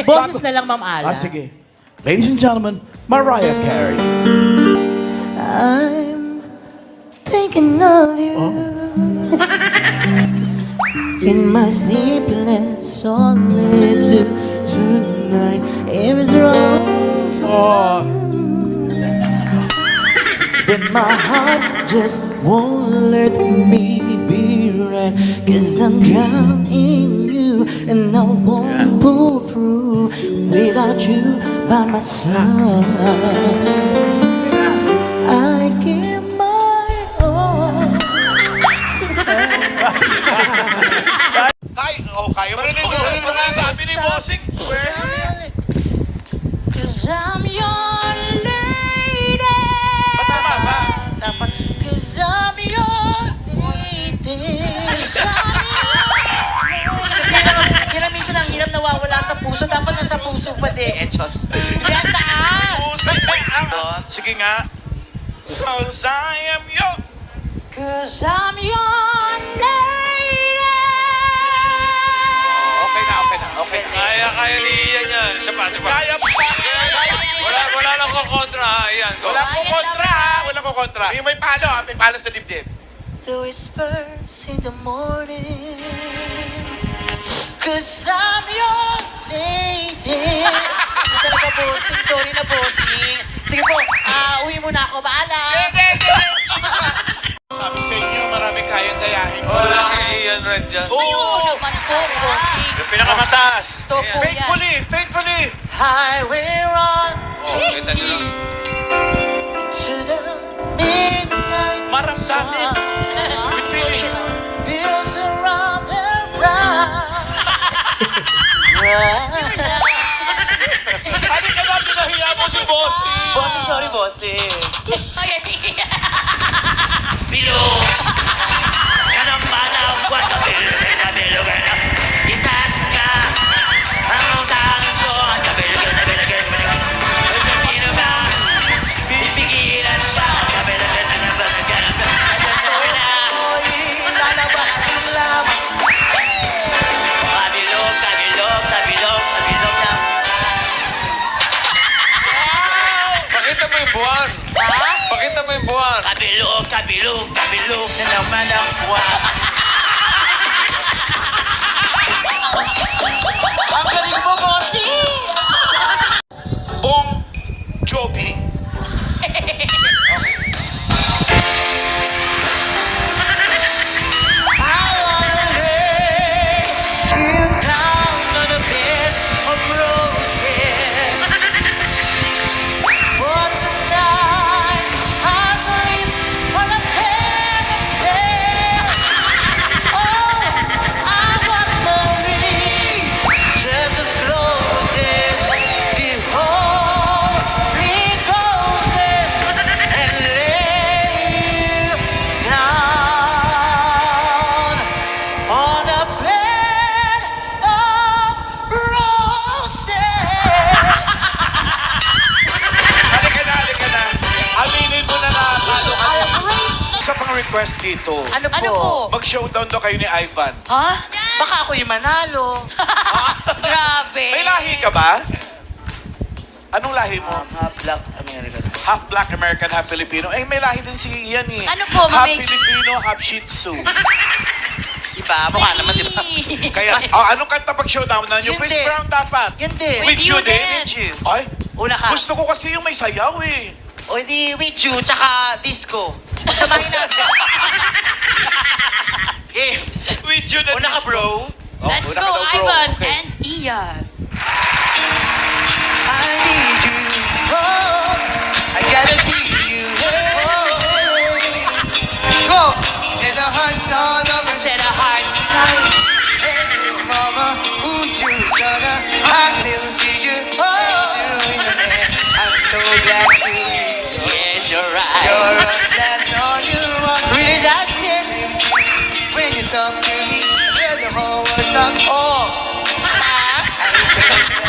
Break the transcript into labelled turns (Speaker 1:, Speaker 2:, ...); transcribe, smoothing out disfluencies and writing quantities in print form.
Speaker 1: Boses na lang, Ma'am Ala.
Speaker 2: Sige. Ladies and gentlemen, Mariah Carey.
Speaker 3: I'm thinking of you in my sleepless solitude tonight. If it's wrong to then my heart just won't let me be right. 'Cause I'm drowning in you and I won't pull through without you by my side. I give my all to her.
Speaker 4: Kaya mo rin yung sabi ni Bossing.
Speaker 3: 'Cause I'm your lady.
Speaker 4: Tama ba?
Speaker 3: Dapat, 'cause I'm your lady. Kasi yun ang minsan ang hirap nawawala sa puso. Dapat nasa puso pa din. Diyos. Hindi, ang taas.
Speaker 4: Sige nga. 'Cause I am your...
Speaker 3: 'Cause I'm your lady.
Speaker 4: Okay na.
Speaker 5: Kaya ni Ian yan. Isa pa.
Speaker 4: Kaya pa.
Speaker 5: Wala lang ko kontra, ha. Ian, go.
Speaker 4: Wala ko kontra. Yung may palo, may palo sa dibdib.
Speaker 3: The whispers in the morning. 'Cause I'm your lady. Hindi talaga bossing. Sorry na bossing. Sige po, uwi muna ako. Paalam.
Speaker 4: Sabi sa inyo, marami kayang gayahin.
Speaker 5: Wala kay Ian Red yan.
Speaker 4: Oo!
Speaker 3: naman po, bossing.
Speaker 4: Yung pinakamataas.
Speaker 3: Ito po yan.
Speaker 4: Faithfully.
Speaker 3: Highway run
Speaker 5: Kita nyo lang.
Speaker 3: to the midnight
Speaker 4: Maramdamin. With feelings.
Speaker 3: Feels around and round.
Speaker 4: Ano ka na pinahiya mo si Bossing?
Speaker 3: Bossing, sorry, bossing.
Speaker 6: Bilo, kanang banaw ko sa bilo ka na. Itaas ka, ang tangin ko, ang bilo ka na. Sa sino ka, pipigilan sa bilo ka na.
Speaker 3: Lalabasin lamang.
Speaker 6: Kabilog na.
Speaker 5: Pakita mo yung buwan. Pakita mo yung buwan.
Speaker 6: Kabilog na naman ang buwan.
Speaker 3: Ang galing mo, bossing.
Speaker 4: Bong Jovi. Halika na. Aminin mo na talo ka. Isa pang request dito.
Speaker 3: Ano po?
Speaker 4: Mag-showdown daw kayo ni Ivan.
Speaker 3: Ha? Baka ako yung manalo.
Speaker 1: Grabe.
Speaker 4: May lahi ka ba? Anong lahi mo?
Speaker 3: Half black American.
Speaker 4: Half Black American, half Filipino. Eh, may lahi din si Ian eh.
Speaker 1: Ano po,
Speaker 4: Half
Speaker 1: Mami?
Speaker 4: Filipino, half Shih Tzu.
Speaker 3: Iba, mukha naman, di ba?
Speaker 4: Kaya, anong kanta pag-showdown na nyo?
Speaker 3: Yun
Speaker 4: Chris
Speaker 3: din.
Speaker 4: Brown dapat.
Speaker 3: Yun din.
Speaker 4: With you din?
Speaker 1: din.
Speaker 3: With you.
Speaker 4: Ay,
Speaker 3: Una ka.
Speaker 4: gusto ko kasi yung may sayaw eh.
Speaker 3: O di with you, tsaka disco. Pagsamahin natin. Eh,
Speaker 4: With you na
Speaker 3: una ka,
Speaker 4: disco.
Speaker 3: bro.
Speaker 1: Let's
Speaker 4: una
Speaker 1: go,
Speaker 4: ka daw, bro.
Speaker 1: Ivan
Speaker 4: Okay.
Speaker 1: and Ian.
Speaker 3: I need you. Oh, I gotta see you. Oh, go to the heart song of
Speaker 1: I said a heart.
Speaker 3: Hey, little mama, ooh, you son of hot little figure. Oh, I'm so glad to meet you. Yes, you're right. You're a blast on your rock. Really, that's it. When you talk to me, I swear the whole world stops. Oh, I'm so glad.